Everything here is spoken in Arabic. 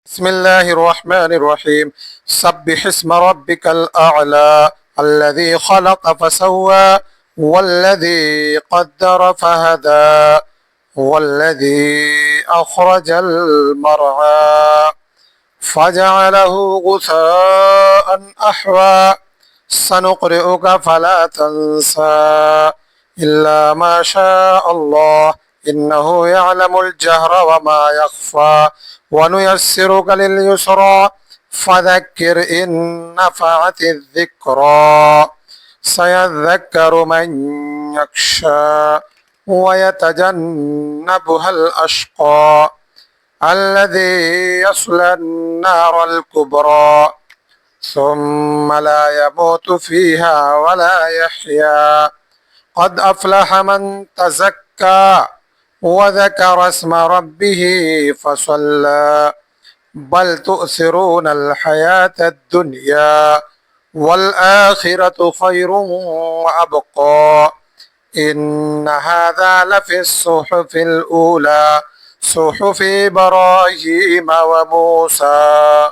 بسم الله الرحمن الرحيم. سبح اسم ربك الأعلى الذي خلق فسوى والذي قدر فهدى والذي أخرج المرعى فجعله غثاء أحوى سنقرئك فلا تنسى إلا ما شاء الله إنه يعلم الجهر وما يخفى ونيسرك لليسرى فذكر إن نفعت الذكرى سيذكر من يخشى ويتجنبها الأشقى الذي يصلى النار الكبرى ثم لا يموت فيها ولا يحيا قد أفلح من تزكى وذكر اسم ربه فصلى بل تؤثرون الحياة الدنيا والآخرة خير وأبقى إن هذا لفي الصحف الأولى صحف إبراهيم وموسى.